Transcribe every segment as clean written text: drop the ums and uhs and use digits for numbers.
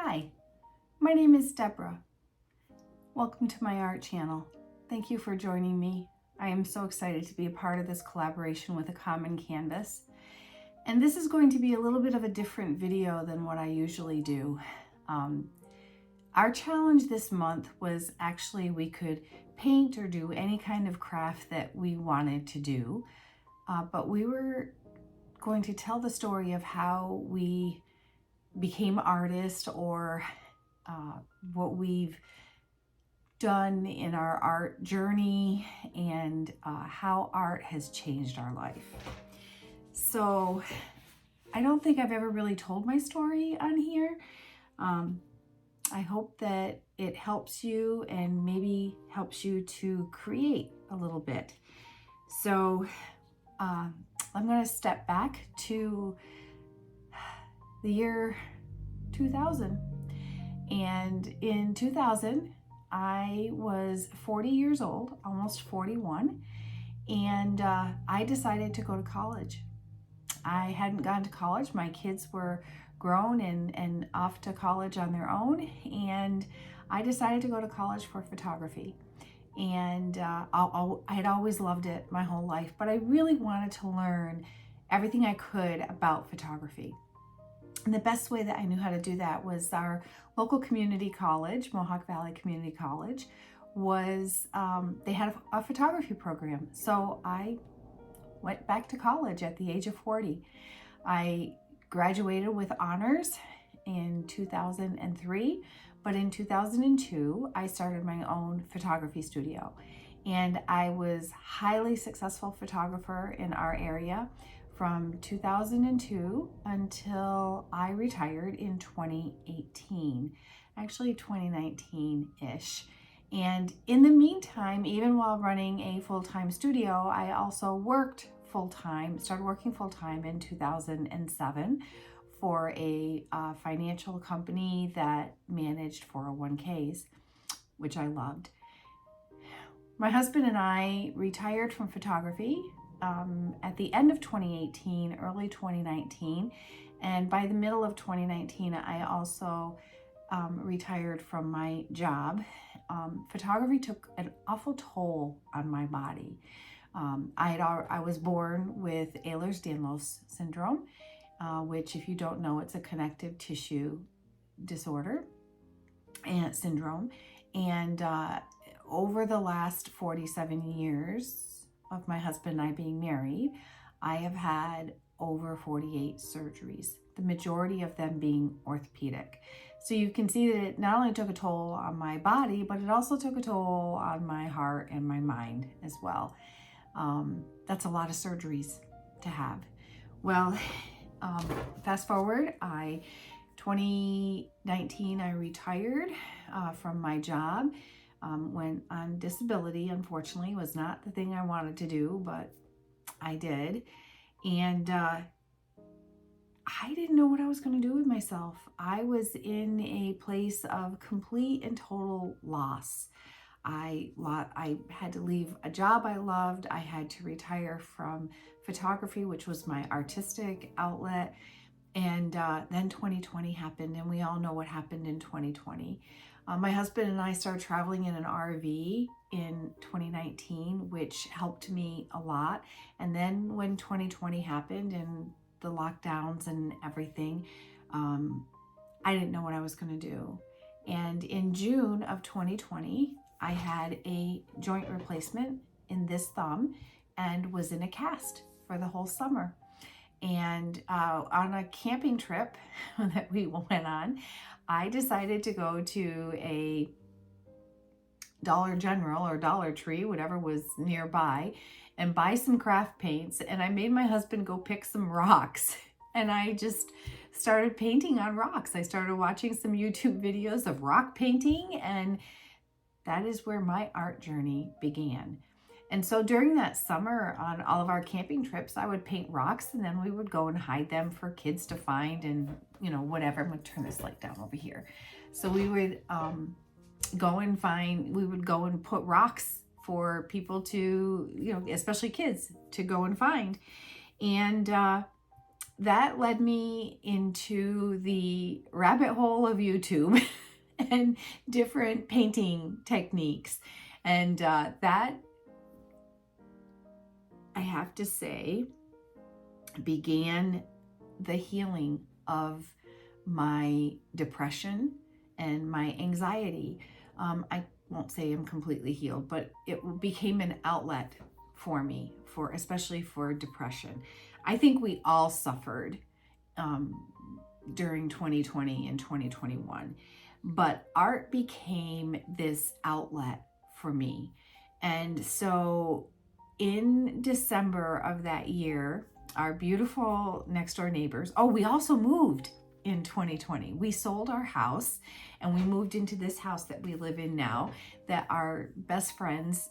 Hi, my name is Deborah. Welcome to my art channel. Thank you for joining me. I am so excited to be a part of this collaboration with A Common Canvas. And this is going to be a little bit of a different video than what I usually do. Our challenge this month was actually we could paint or do any kind of craft that we wanted to do, but we were going to tell the story of how we became artists or what we've done in our art journey and how art has changed our life. So I don't think I've ever really told my story on here. I hope that it helps you and maybe helps you to create a little bit. So I'm going to step back to the year 2000. And in 2000, I was 40 years old, almost 41, and I decided to go to college. I hadn't gone to college. My kids were grown and off to college on their own, and I decided to go to college for photography. And I had always loved it my whole life, but I really wanted to learn everything I could about photography. And the best way that I knew how to do that was our local community college, Mohawk Valley Community College, they had a photography program. So I went back to college at the age of 40. I graduated with honors in 2003, but in 2002, I started my own photography studio. And I was highly successful photographer in our area from 2002 until I retired in 2018, actually 2019-ish. And in the meantime, even while running a full-time studio, I also worked full-time, started working full-time in 2007 for a financial company that managed 401ks, which I loved. My husband and I retired from photography at the end of 2018, early 2019, and by the middle of 2019, I also retired from my job. Photography took an awful toll on my body. I was born with Ehlers-Danlos syndrome, which, if you don't know, it's a connective tissue disorder and syndrome. And over the last 47 years of my husband and I being married, I have had over 48 surgeries, the majority of them being orthopedic. So you can see that it not only took a toll on my body, but it also took a toll on my heart and my mind as well. That's a lot of surgeries to have. Well, fast forward, 2019, I retired from my job. Went on disability, unfortunately. Was not the thing I wanted to do, but I did. And I didn't know what I was going to do with myself. I was in a place of complete and total loss. I had to leave a job I loved. I had to retire from photography, which was my artistic outlet. And then 2020 happened, and we all know what happened in 2020. My husband and I started traveling in an RV in 2019, which helped me a lot. And then when 2020 happened and the lockdowns and everything, I didn't know what I was going to do. And in June of 2020, I had a joint replacement in this thumb and was in a cast for the whole summer. And on a camping trip that we went on, I decided to go to a Dollar General or Dollar Tree, whatever was nearby, and buy some craft paints. And I made my husband go pick some rocks. And I just started painting on rocks. I started watching some YouTube videos of rock painting, and that is where my art journey began. And so during that summer on all of our camping trips, I would paint rocks, and then we would go and hide them for kids to find and, whatever. I'm going to turn this light down over here. So we would go and put rocks for people to, especially kids, to go and find. And that led me into the rabbit hole of YouTube and different painting techniques. And that, I have to say, began the healing of my depression and my anxiety. I won't say I'm completely healed, but it became an outlet for me, especially for depression. I think we all suffered during 2020 and 2021, but art became this outlet for me. And so in December of that year, our beautiful next door neighbors, we also moved in 2020. We sold our house and we moved into this house that we live in now, that our best friends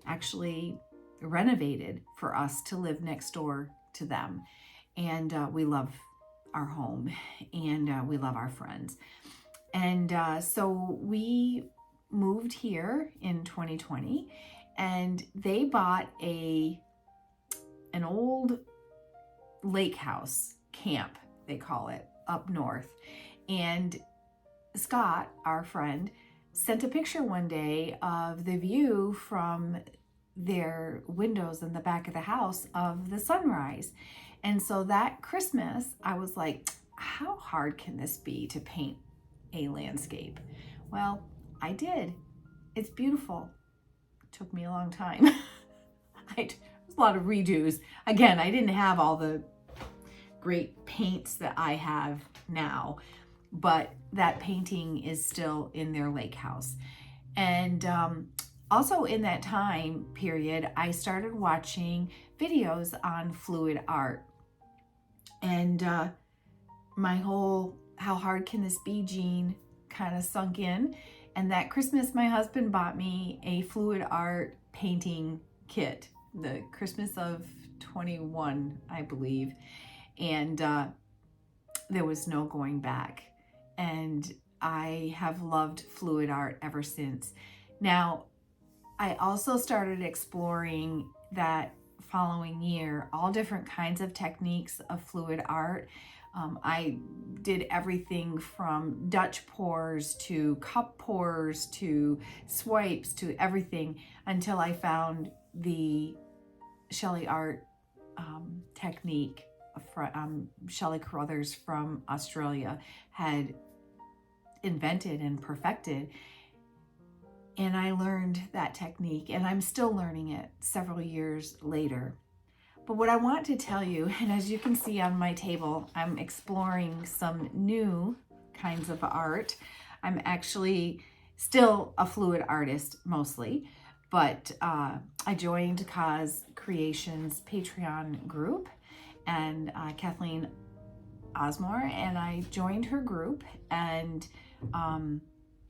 actually renovated for us to live next door to them. And we love our home and we love our friends. And so we moved here in 2020, and they bought an old lake house camp, they call it, up north. And Scott, our friend, sent a picture one day of the view from their windows in the back of the house of the sunrise. And so that Christmas, I was like, how hard can this be to paint a landscape? Well, I did. It's beautiful. It took me a long time. It was a lot of redos. Again, I didn't have all the great paints that I have now, but that painting is still in their lake house. And also in that time period, I started watching videos on fluid art. And my whole how hard can this be gene kind of sunk in. And that Christmas, my husband bought me a fluid art painting kit, the Christmas of 21, I believe. And there was no going back. And I have loved fluid art ever since. Now, I also started exploring that following year, all different kinds of techniques of fluid art. I did everything from Dutch pours to cup pours to swipes to everything until I found the Shelley art technique. Shelley Carruthers from Australia had invented and perfected. And I learned that technique, and I'm still learning it several years later. But what I want to tell you, and as you can see on my table, I'm exploring some new kinds of art. I'm actually still a fluid artist mostly, but I joined Kaz Creations Patreon group, and Kathleen Osmore, and I joined her group, and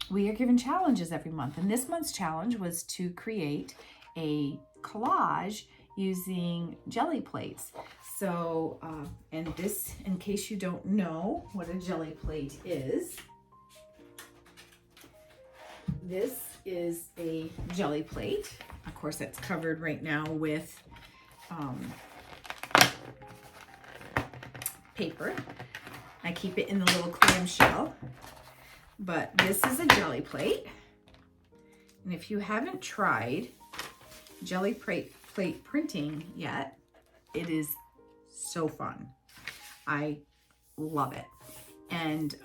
we are given challenges every month. And this month's challenge was to create a collage using jelly plates. So, and this, in case you don't know what a jelly plate is, this is a jelly plate. Of course, it's covered right now with paper. I keep it in the little clamshell, but this is a jelly plate. And if you haven't tried jelly plate printing yet, it is so fun. I love it. And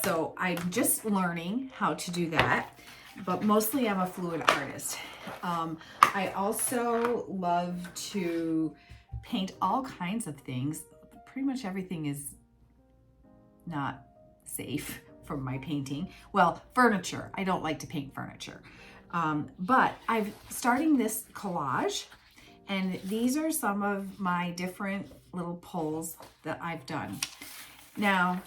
so I'm just learning how to do that, but mostly I'm a fluid artist. I also love to paint all kinds of things. Pretty much everything is not safe from my painting. Well, furniture. I don't like to paint furniture. But I'm starting this collage, and these are some of my different little pulls that I've done. Now,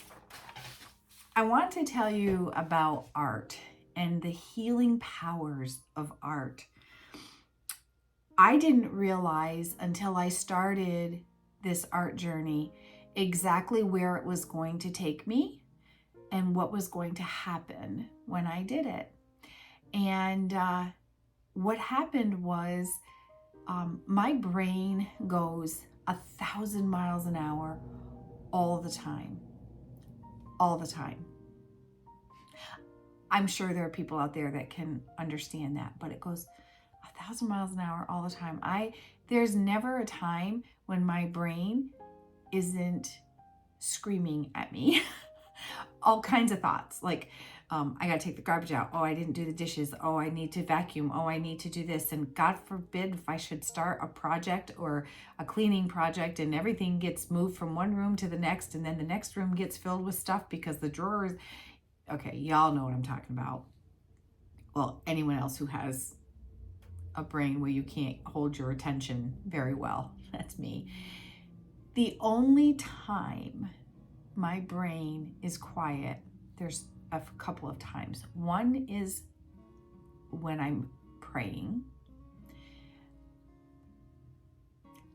I want to tell you about art and the healing powers of art. I didn't realize until I started this art journey exactly where it was going to take me and what was going to happen when I did it. And what happened was my brain goes 1,000 miles an hour all the time. All the time. I'm sure there are people out there that can understand that, but it goes 1,000 miles an hour all the time. There's never a time when my brain isn't screaming at me. All kinds of thoughts, like, I gotta take the garbage out. Oh, I didn't do the dishes. Oh, I need to vacuum. Oh, I need to do this. And God forbid if I should start a project or a cleaning project and everything gets moved from one room to the next, and then the next room gets filled with stuff because the drawers, okay, y'all know what I'm talking about. Well, anyone else who has a brain where you can't hold your attention very well, that's me. The only time my brain is quiet, there's a couple of times. One is when I'm praying.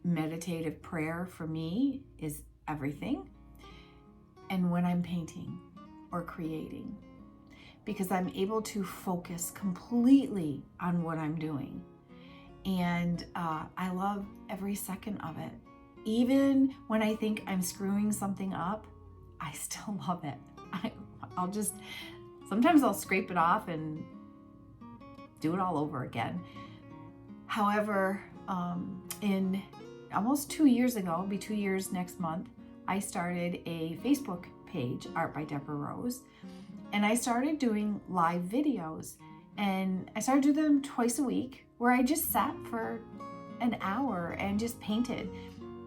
Meditative prayer for me is everything. And when I'm painting or creating, because I'm able to focus completely on what I'm doing. And I love every second of it. Even when I think I'm screwing something up, I still love it. Sometimes I'll scrape it off and do it all over again. However, in almost 2 years ago, it'll be 2 years next month, I started a Facebook page, Art by Deborah Rose, and I started doing live videos. And I started doing them twice a week, where I just sat for an hour and just painted.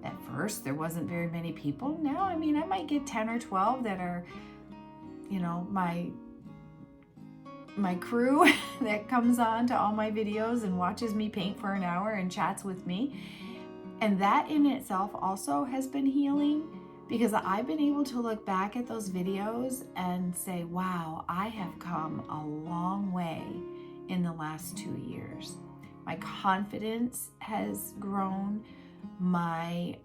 At first, there wasn't very many people. Now, I might get 10 or 12 that are, my crew that comes on to all my videos and watches me paint for an hour and chats with me. And that in itself also has been healing, because I've been able to look back at those videos and say, wow, I have come a long way in the last 2 years. My confidence has grown. My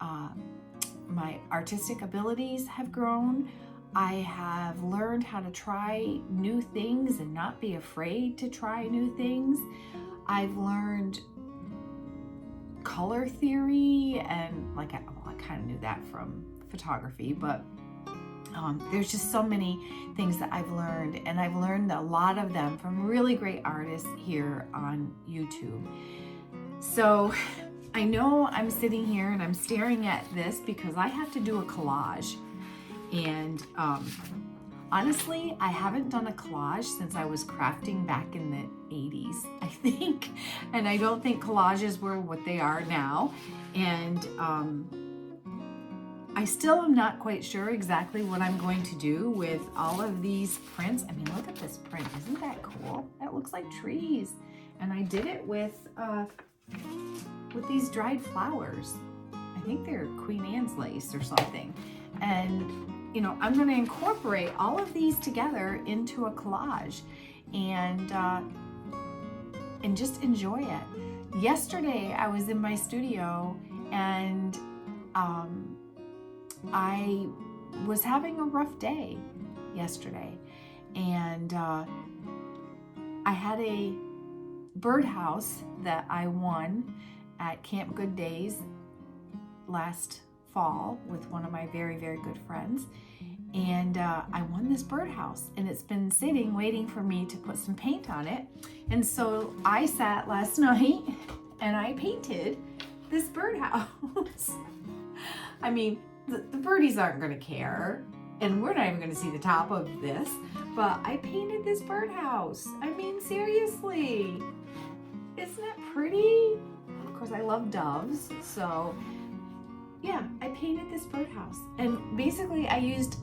artistic abilities have grown. I have learned how to try new things and not be afraid to try new things. I've learned color theory, and I kind of knew that from photography, but there's just so many things that I've learned, and I've learned a lot of them from really great artists here on YouTube. So I know I'm sitting here and I'm staring at this because I have to do a collage. And honestly, I haven't done a collage since I was crafting back in the 80s, I think. And I don't think collages were what they are now. And I still am not quite sure exactly what I'm going to do with all of these prints. Look at this print. Isn't that cool? That looks like trees. And I did it with these dried flowers. I think they're Queen Anne's lace or something. And I'm going to incorporate all of these together into a collage and just enjoy it. Yesterday, I was in my studio and I was having a rough day yesterday, and I had a birdhouse that I won at Camp Good Days last fall with one of my very, very good friends. And I won this birdhouse, and it's been sitting waiting for me to put some paint on it. And so I sat last night and I painted this birdhouse. The birdies aren't going to care, and we're not even going to see the top of this, but I painted this birdhouse. Seriously, isn't that pretty? Of course, I love doves, so yeah, I painted this birdhouse. And basically I used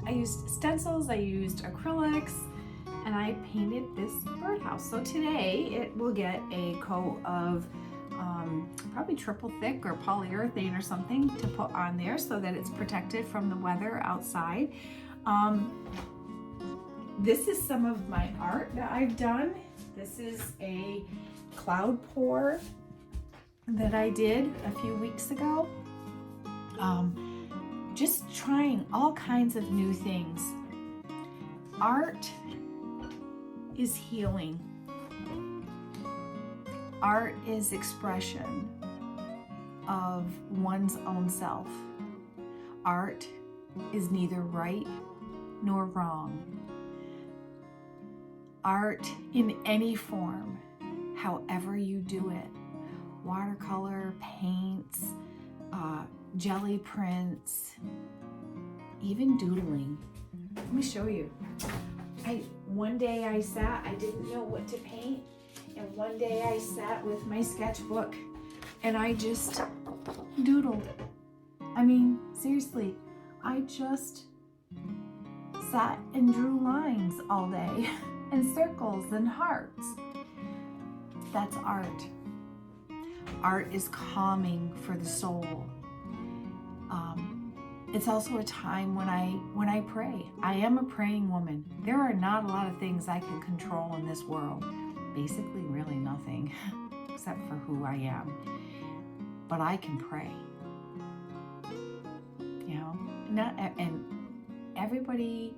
stencils, I used acrylics, and I painted this birdhouse. So today it will get a coat of probably triple thick or polyurethane or something to put on there so that it's protected from the weather outside. This is some of my art that I've done. This is a cloud pour that I did a few weeks ago. Just trying all kinds of new things. Art is healing. Art is expression. of one's own self. Art is neither right nor wrong. Art in any form, however you do it, watercolor, paints, jelly prints, even doodling. Let me show you. One day I didn't know what to paint, and one day I sat with my sketchbook and I just doodled. I mean, seriously, I just sat and drew lines all day and circles and hearts. That's art. Art is calming for the soul. It's also a time when I pray. I am a praying woman. There are not a lot of things I can control in this world. Basically, really nothing, except for who I am. But I can pray. You know, and everybody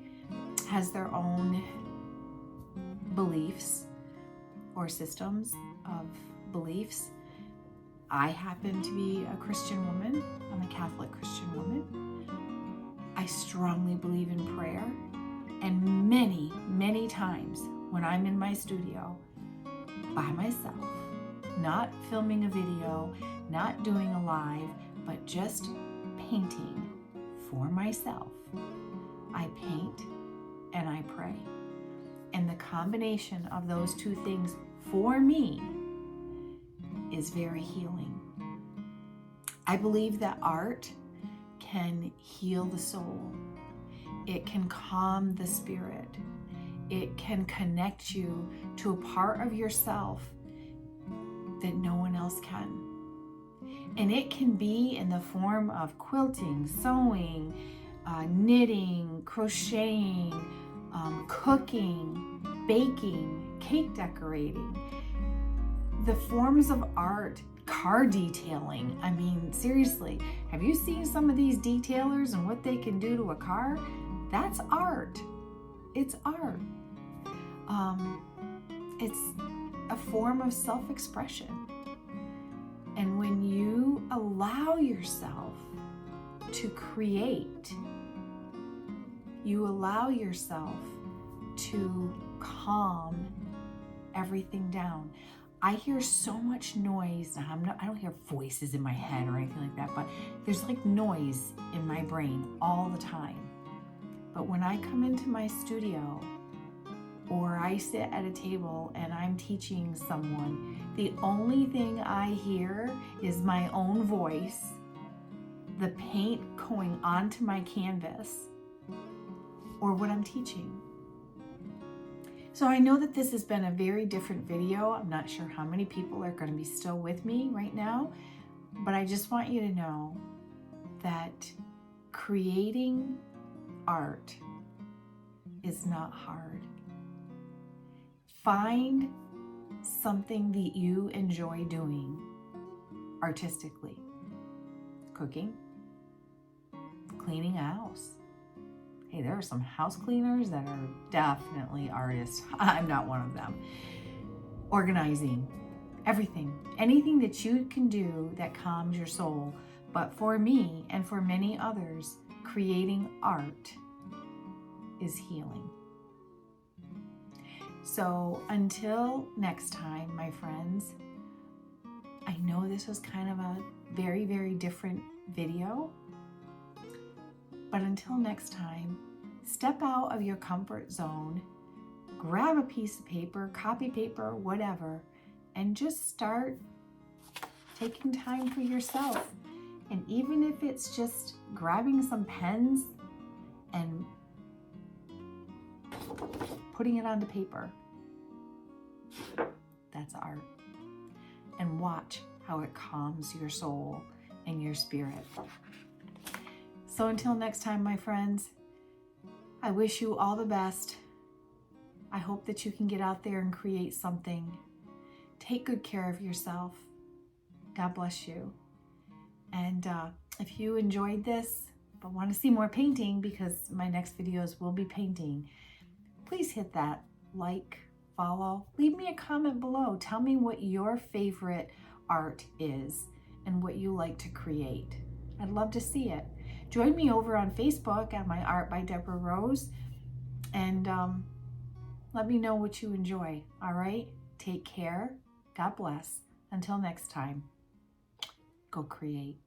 has their own beliefs or systems of beliefs. I happen to be a Christian woman. I'm a Catholic Christian woman. I strongly believe in prayer, and many, many times when I'm in my studio by myself, not filming a video, not doing a live, but just painting for myself, I paint and I pray. And the combination of those two things for me is very healing. I believe that art can heal the soul. It can calm the spirit. It can connect you to a part of yourself that no one else can. And it can be in the form of quilting, sewing, knitting, crocheting, cooking, baking, cake decorating. The forms of art, car detailing. I mean, seriously, have you seen some of these detailers and what they can do to a car? That's art. It's art. It's a form of self-expression. And when you allow yourself to create, you allow yourself to calm everything down. I hear so much noise. I don't hear voices in my head or anything like that, but there's like noise in my brain all the time. But when I come into my studio or I sit at a table and I'm teaching someone, the only thing I hear is my own voice, the paint going onto my canvas, or what I'm teaching. So I know that this has been a very different video. I'm not sure how many people are going to be still with me right now, but I just want you to know that creating art is not hard. Find something that you enjoy doing artistically. Cooking, cleaning a house. Hey, there are some house cleaners that are definitely artists. I'm not one of them. Organizing, everything, anything that you can do that calms your soul. But for me and for many others, creating art is healing. So until next time, my friends, I know this was kind of a very, very different video. But until next time, step out of your comfort zone, grab a piece of paper, copy paper, whatever, and just start taking time for yourself. And even if it's just grabbing some pens and putting it onto paper, that's art. And watch how it calms your soul and your spirit. So until next time, my friends, I wish you all the best. I hope that you can get out there and create something. Take good care of yourself. God bless you. And if you enjoyed this, but want to see more painting, because my next videos will be painting, please hit that like, follow, leave me a comment below. Tell me what your favorite art is. and what you like to create. I'd love to see it. Join me over on Facebook at My Art by Deborah Rose, and let me know what you enjoy. All right? Take care. God bless. Until next time, go create.